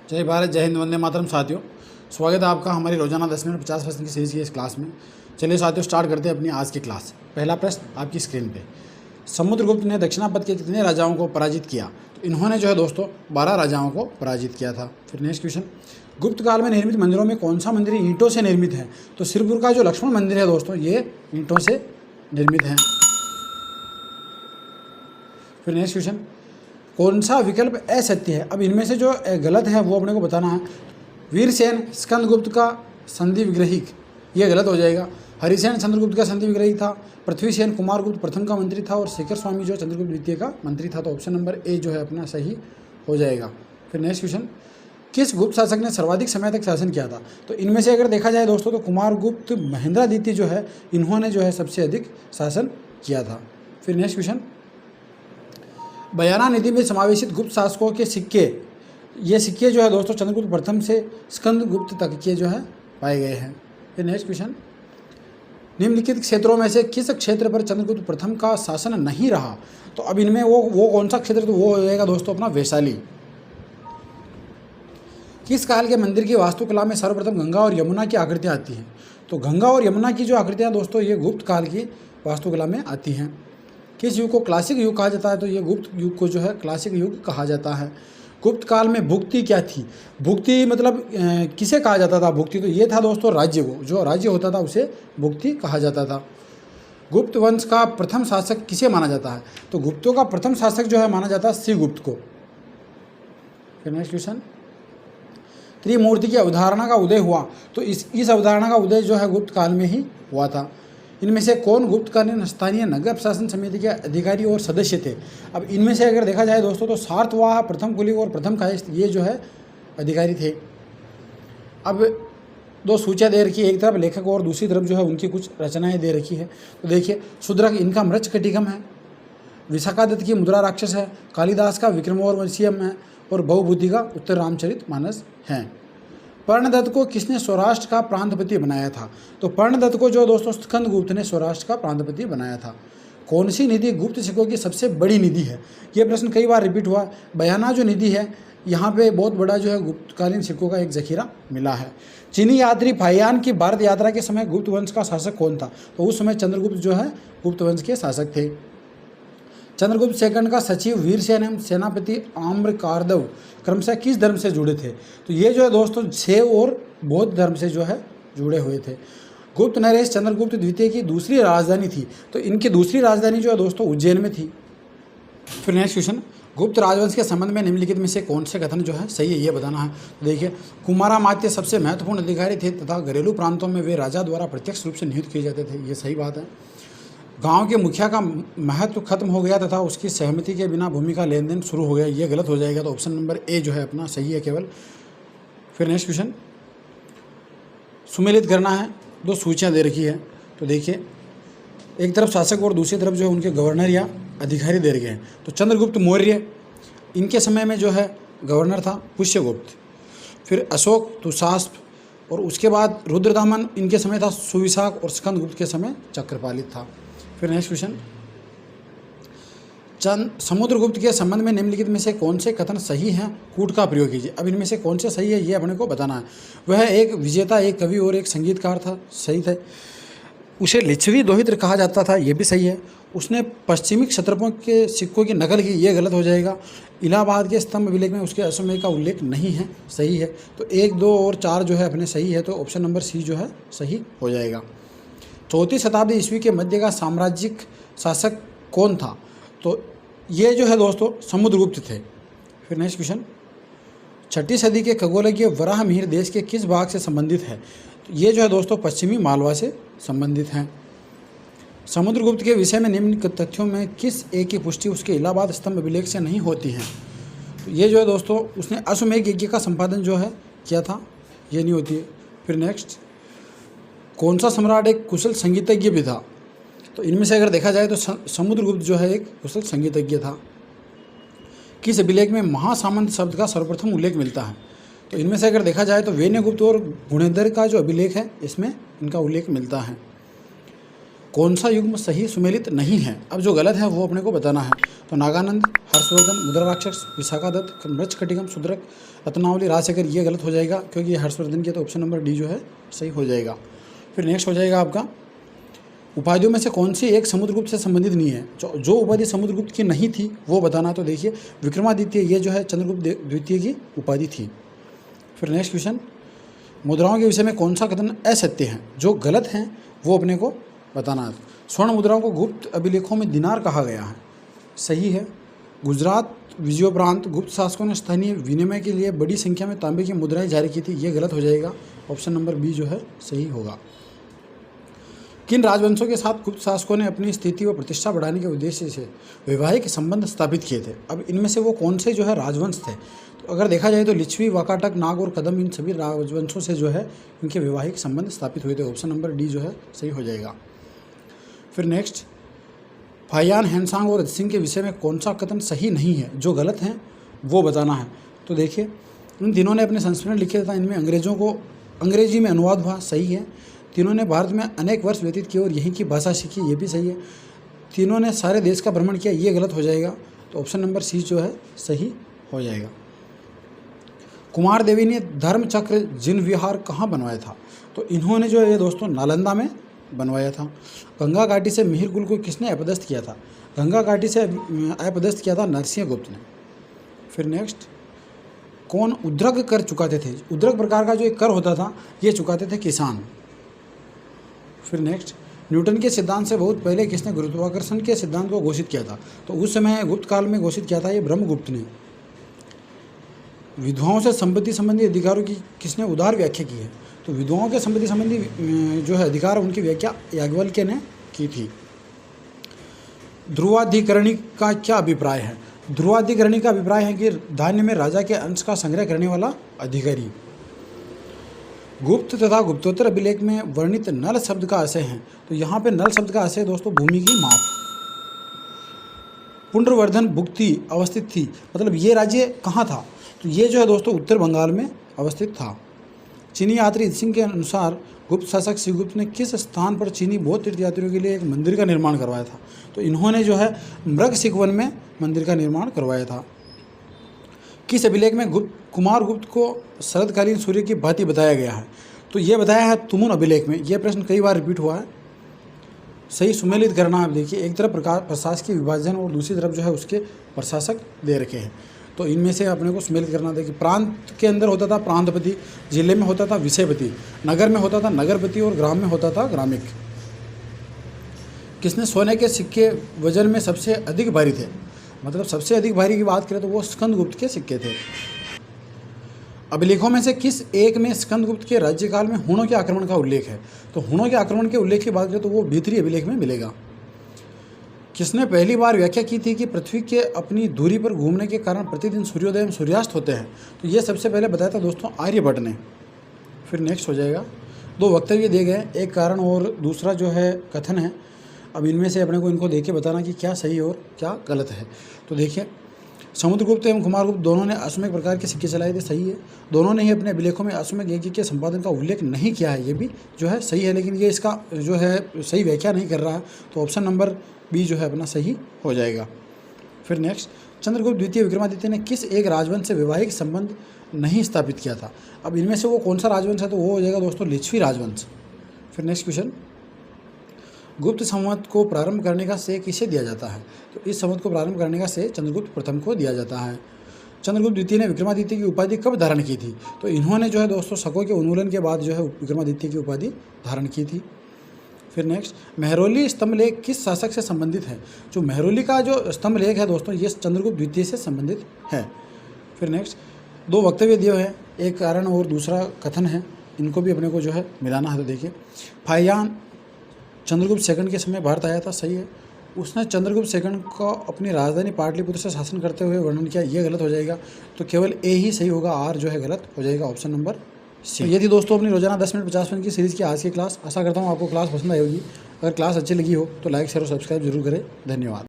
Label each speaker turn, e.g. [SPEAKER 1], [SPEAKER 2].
[SPEAKER 1] जय भारत, जय हिंद, वंदे मातरम। साथियों, स्वागत है आपका हमारी रोजाना 10 मिनट 50% की सीरीज की इस क्लास में। चलिए साथियों, स्टार्ट करते हैं अपनी आज की क्लास। पहला प्रश्न आपकी स्क्रीन पे, समुद्रगुप्त ने दक्षिणापथ के कितने राजाओं को पराजित किया? तो इन्होंने जो है दोस्तों 12 राजाओं को पराजित किया था। फिर नेक्स्ट क्वेश्चन, गुप्त काल में निर्मित मंदिरों में कौन सा मंदिर ईंटों से निर्मित है? तो सिरपुर का जो लक्ष्मण मंदिर है दोस्तों, ये ईंटों से निर्मित है। फिर नेक्स्ट क्वेश्चन, कौन सा विकल्प असत्य है? अब इनमें से जो गलत है वो अपने को बताना है। वीरसेन स्कंदगुप्त का संधि विग्रहिक, ये गलत हो जाएगा। हरिसेन चंद्रगुप्त का संधि विग्रही था। पृथ्वीसेन कुमारगुप्त प्रथम का मंत्री था और शेखर स्वामी जो चंद्रगुप्त द्वितीय का मंत्री था। तो ऑप्शन नंबर ए जो है अपना सही हो जाएगा। फिर नेक्स्ट क्वेश्चन, किस गुप्त शासक ने सर्वाधिक समय तक शासन किया था? तो इनमें से अगर देखा जाए दोस्तों तो कुमारगुप्त महेंद्रादित्य जो है, इन्होंने जो है सबसे अधिक शासन किया था। फिर नेक्स्ट क्वेश्चन, बयाना निधि में समावेशित गुप्त शासकों के सिक्के, ये सिक्के जो है दोस्तों चंद्रगुप्त प्रथम से स्कंदगुप्त तक के जो है पाए गए हैं। फिर नेक्स्ट क्वेश्चन, निम्नलिखित क्षेत्रों में से किस क्षेत्र पर चंद्रगुप्त प्रथम का शासन नहीं रहा? तो अब इनमें वो कौन सा क्षेत्र? तो वो हो जाएगा दोस्तों अपना वैशाली। किस काल के मंदिर की वास्तुकला में सर्वप्रथम गंगा और यमुना की आकृतियाँ आती हैं? तो गंगा और यमुना की जो आकृतियाँ दोस्तों ये गुप्त काल की वास्तुकला में आती हैं। किस युग को क्लासिक युग कहा जाता है? तो ये गुप्त युग को जो है क्लासिक युग कहा जाता है। गुप्त काल में भुक्ति क्या थी? भुक्ति मतलब किसे कहा जाता था भुक्ति? तो ये था दोस्तों राज्य को, जो राज्य होता था उसे भुक्ति कहा जाता था। गुप्त वंश का प्रथम शासक किसे माना जाता है? तो गुप्तों का प्रथम शासक जो है माना जाता है श्रीगुप्त को। फिर नेक्स्ट क्वेश्चन, त्रिमूर्ति की अवधारणा का उदय हुआ, तो इस अवधारणा का उदय जो है गुप्त काल में ही हुआ था। इनमें से कौन गुप्तकालीन स्थानीय नगर प्रशासन समिति के अधिकारी और सदस्य थे? अब इनमें से अगर देखा जाए दोस्तों तो सार्थवाह, प्रथम कुली और प्रथम कायस्थ, ये जो है अधिकारी थे। अब दो सूचियाँ दे रखी है, एक तरफ लेखक और दूसरी तरफ जो है उनकी कुछ रचनाएं दे रखी है। तो देखिए, शूद्रक इनका मृच्छकटिकम है, विशाखादत्त की मुद्रा राक्षस है, कालिदास का विक्रमोर्वशीयम है और बहुबुद्धि का उत्तर रामचरितमानस है। पर्णदत्त को किसने सौराष्ट्र का प्रांतपति बनाया था? तो पर्णदत्त को जो दोस्तों स्कंदगुप्त ने सौराष्ट्र का प्रांतपति बनाया था। कौन सी निधि गुप्त सिक्कों की सबसे बड़ी निधि है? यह प्रश्न कई बार रिपीट हुआ। बयाना जो निधि है, यहाँ पे बहुत बड़ा जो है गुप्तकालीन सिक्कों का एक जखीरा मिला है। चीनी यात्री फाहियान की भारत यात्रा के समय गुप्त वंश का शासक कौन था? तो उस समय चंद्रगुप्त जो है गुप्त वंश के शासक थे। चंद्रगुप्त सेकंड का सचिव वीरसेन एवं सेनापति आम्रकारदव क्रमशः किस धर्म से जुड़े थे? तो ये जो है दोस्तों शैव और बौद्ध धर्म से जो है जुड़े हुए थे। गुप्त नरेश चंद्रगुप्त द्वितीय की दूसरी राजधानी थी, तो इनकी दूसरी राजधानी जो है दोस्तों उज्जैन में थी। फिर नेक्स्ट क्वेश्चन, गुप्त राजवंश के संबंध में निम्नलिखित में से कौन से कथन जो है सही है, ये बताना है। तो देखिए, कुमारामात्य सबसे महत्वपूर्ण अधिकारी थे तथा घरेलू प्रांतों में वे राजा द्वारा प्रत्यक्ष रूप से नियुक्त किए जाते थे, ये सही बात है। गांव के मुखिया का महत्व खत्म हो गया तथा उसकी सहमति के बिना भूमि का लेन देन शुरू हो गया, ये गलत हो जाएगा। तो ऑप्शन नंबर ए जो है अपना सही है केवल। फिर नेक्स्ट क्वेश्चन, सुमेलित करना है, दो सूचियां दे रखी है। तो देखिए, एक तरफ शासक और दूसरी तरफ जो है उनके गवर्नर या अधिकारी दे रखे हैं। तो चंद्रगुप्त मौर्य, इनके समय में जो है गवर्नर था पुष्यगुप्त। फिर अशोक तुषास्प और उसके बाद रुद्रदामन, इनके समय था सुविशाख और स्कंदगुप्त के समय चक्रपालित था। फिर नेक्स्ट क्वेश्चन, समुद्रगुप्त के संबंध में निम्नलिखित में से कौन से कथन सही हैं? कूट का प्रयोग कीजिए। अब इनमें से कौन से सही है ये अपने को बताना है। वह एक विजेता, एक कवि और एक संगीतकार था, सही थे। उसे लिच्छवी दोहित्र कहा जाता था, ये भी सही है। उसने पश्चिमी क्षत्रपों के सिक्कों की नकल की, ये गलत हो जाएगा। इलाहाबाद के स्तंभ अभिलेख में उसके अश्वमेध का उल्लेख नहीं है, सही है। तो 1, 2 और 4 जो है अपने सही है, तो ऑप्शन नंबर सी जो है सही हो जाएगा। 4वीं शताब्दी ईस्वी के मध्य का साम्राज्यिक शासक कौन था? तो ये जो है दोस्तों समुद्रगुप्त थे। फिर नेक्स्ट क्वेश्चन, 6वीं सदी के खगोलज्ञ वराहमिहिर देश के किस भाग से संबंधित है? तो ये जो है दोस्तों पश्चिमी मालवा से संबंधित हैं। समुद्रगुप्त के विषय में निम्न तथ्यों में किस एक की पुष्टि उसके इलाहाबाद स्तंभ अभिलेख से नहीं होती है? तो ये जो है दोस्तों उसने अश्वमेध यज्ञ का संपादन जो है किया था, ये नहीं होती है। फिर नेक्स्ट, कौन सा सम्राट एक कुशल संगीतज्ञ भी था? तो इनमें से अगर देखा जाए तो समुद्रगुप्त जो है एक कुशल संगीतज्ञ था। किस अभिलेख में महासामंत शब्द का सर्वप्रथम उल्लेख मिलता है? तो इनमें से अगर देखा जाए तो वेन्यगुप्त और गुणेंद्र का जो अभिलेख है इसमें इनका उल्लेख मिलता है। कौन सा युग्म सही सुमेलित नहीं है। अब जो गलत है वो अपने को बताना है। तो नागानंद, हर्षवर्धन, मुद्राराक्षस, विशाखा दत्त, मृच्छकटिकम, शूद्रक, रत्नावली, राजशेखर, ये गलत हो जाएगा क्योंकि ये हर्षवर्धन की, तो ऑप्शन नंबर डी जो है सही हो जाएगा। फिर नेक्स्ट हो जाएगा आपका, उपाधियों में से कौन सी एक समुद्रगुप्त से संबंधित नहीं है। जो उपाधि समुद्रगुप्त की नहीं थी वो बताना। तो देखिए विक्रमादित्य, ये जो है चंद्रगुप्त द्वितीय की उपाधि थी। फिर नेक्स्ट क्वेश्चन, मुद्राओं के विषय में कौन सा कथन असत्य है। जो गलत हैं वो अपने को बताना है। स्वर्ण मुद्राओं को गुप्त अभिलेखों में दिनार कहा गया है, सही है। गुजरात विजयोपरांत गुप्त शासकों ने स्थानीय विनिमय के लिए बड़ी संख्या में तांबे की मुद्राएं जारी की थी, ये गलत हो जाएगा। ऑप्शन नंबर बी जो है सही होगा। किन राजवंशों के साथ गुप्त शासकों ने अपनी स्थिति व प्रतिष्ठा बढ़ाने के उद्देश्य से वैवाहिक संबंध स्थापित किए थे। अब इनमें से वो कौन से जो है राजवंश थे। तो अगर देखा जाए तो लिच्छवी, वाकाटक, नाग और कदम, इन सभी राजवंशों से जो है इनके वैवाहिक संबंध स्थापित हुए थे। ऑप्शन नंबर डी जो है सही हो जाएगा। फिर नेक्स्ट, फाहियान, हैंसांग और सिंह के विषय में कौन सा कथन सही नहीं है। जो गलत हैं वो बताना है। तो देखिए इन तीनों ने अपने संस्मरण लिखे था, इनमें अंग्रेजी में अनुवाद हुआ, सही है। तीनों ने भारत में अनेक वर्ष व्यतीत किए और यहीं की भाषा सीखी, ये भी सही है। तीनों ने सारे देश का भ्रमण किया, ये गलत हो जाएगा। तो ऑप्शन नंबर सी जो है सही हो जाएगा। कुमार देवी ने धर्मचक्र जिन विहार कहाँ बनवाया था। तो इन्होंने जो है दोस्तों नालंदा में बनवाया था। गंगा घाटी से मिहिर कुल को किसने अपदस्थ किया था। गंगा घाटी से अपदस्थ किया था नरसिंह गुप्त ने। फिर नेक्स्ट, कौन उद्रक कर चुकाते थे। उद्रक प्रकार का जो एक कर होता था ये चुकाते थे किसान। फिर नेक्स्ट, न्यूटन के सिद्धांत से बहुत पहले किसने गुरुत्वाकर्षण के सिद्धांत को घोषित किया था। तो उस समय गुप्त काल में घोषित किया था ये ब्रह्मगुप्त ने। विधवाओं से संपत्ति संबंधी अधिकारों की किसने उदार व्याख्या की है। तो विधवाओं के संपत्ति संबंधी जो है अधिकार, उनकी व्याख्या याज्ञवल्क्य ने की थी। ध्रुवाधिकरणी का क्या अभिप्राय है। ध्रुवाधिकरणी का अभिप्राय है कि धान्य में राजा के अंश का संग्रह करने वाला अधिकारी। गुप्त तथा गुप्तोत्तर अभिलेख में वर्णित नल शब्द का आशय है। तो यहाँ पे नल शब्द का आशय दोस्तों भूमि की माप। पुंड्रवर्धन भुक्ति अवस्थित थी, मतलब ये राज्य कहाँ था। तो ये जो है दोस्तों उत्तर बंगाल में अवस्थित था। चीनी यात्री सिंह के अनुसार गुप्त शासक श्रीगुप्त ने किस स्थान पर चीनी बौद्ध तीर्थयात्रियों के लिए एक मंदिर का निर्माण करवाया था। तो इन्होंने जो है मृगशिखवन में मंदिर का निर्माण करवाया था। किस अभिलेख में कुमार गुप्त को शरदकालीन सूर्य की भांति बताया गया है। तो ये बताया है तुमुन अभिलेख में। यह प्रश्न कई बार रिपीट हुआ है, सही सुमेलित करना है। देखिए एक तरफ प्रशासकीय विभाजन और दूसरी तरफ जो है उसके प्रशासक दे रखे हैं। तो इनमें से अपने को सुमेलित करना था कि प्रांत के अंदर होता था प्रांतपति, जिले में होता था विषयपति, नगर में होता था नगरपति और ग्राम में होता था ग्रामिक। किसने सोने के सिक्के वजन में सबसे अधिक भारी थे। मतलब सबसे अधिक भारी की बात करें तो वो स्कंदगुप्त के सिक्के थे। अभिलेखों में से किस एक में स्कंदगुप्त के राज्यकाल में हुणों के आक्रमण का उल्लेख है। तो हुणों के आक्रमण के उल्लेख की बात करें तो वो भीतरी अभिलेख में मिलेगा। किसने पहली बार व्याख्या की थी कि पृथ्वी के अपनी दूरी पर घूमने के कारण प्रतिदिन सूर्योदय एवं सूर्यास्त होते हैं। तो ये सबसे पहले बताया था दोस्तों आर्यभट्ट ने। फिर नेक्स्ट हो जाएगा, दो वक्तव्य दिए गए, एक कारण और दूसरा जो है कथन है। अब इनमें से अपने को इनको देख के बताना कि क्या सही और क्या गलत है। तो देखिए समुद्रगुप्त एवं कुमारगुप्त दोनों ने अश्वमेध प्रकार के सिक्के चलाए थे, सही है। दोनों ने ही अपने अभिलेखों में अश्वमेध यज्ञ के संपादन का उल्लेख नहीं किया है, ये भी जो है सही है, लेकिन ये इसका जो है सही व्याख्या नहीं कर रहा है। तो ऑप्शन नंबर बी जो है अपना सही हो जाएगा। फिर नेक्स्ट, चंद्रगुप्त द्वितीय विक्रमादित्य ने किस एक राजवंश से वैवाहिक संबंध नहीं स्थापित किया था। अब इनमें से वो कौन सा राजवंश है। तो वो हो जाएगा दोस्तों लिच्छवी राजवंश। फिर नेक्स्ट क्वेश्चन, गुप्त संवत को प्रारंभ करने का श्रेय किसे दिया जाता है। तो इस संवत को प्रारंभ करने का श्रेय चंद्रगुप्त प्रथम को दिया जाता है। चंद्रगुप्त द्वितीय ने विक्रमादित्य की उपाधि कब धारण की थी। तो इन्होंने जो है दोस्तों शकों के उन्मूलन के बाद जो है विक्रमादित्य की उपाधि धारण की थी। फिर नेक्स्ट, मेहरौली स्तंभलेख किस शासक से संबंधित है। जो मेहरौली का जो स्तंभलेख है दोस्तों ये चंद्रगुप्त द्वितीय से संबंधित है। फिर नेक्स्ट, दो वक्तव्य दिए हैं, एक कारण और दूसरा कथन है, इनको भी अपने को जो है मिलाना है। तो देखिए फाहियान चंद्रगुप्त सेकंड के समय भारत आया था, सही है। उसने चंद्रगुप्त सेकंड को अपनी राजधानी पाटलिपुत्र से शासन करते हुए वर्णन किया, ये गलत हो जाएगा। तो केवल ए ही सही होगा, आर जो है गलत हो जाएगा, ऑप्शन नंबर सी। ये थी दोस्तों अपनी रोजाना 10 मिनट 50 मिनट की सीरीज़ की आज की क्लास। आशा करता हूँ आपको क्लास पसंद आई होगी। अगर क्लास अच्छी लगी हो तो लाइक शेयर और सब्सक्राइब जरूर करें। धन्यवाद।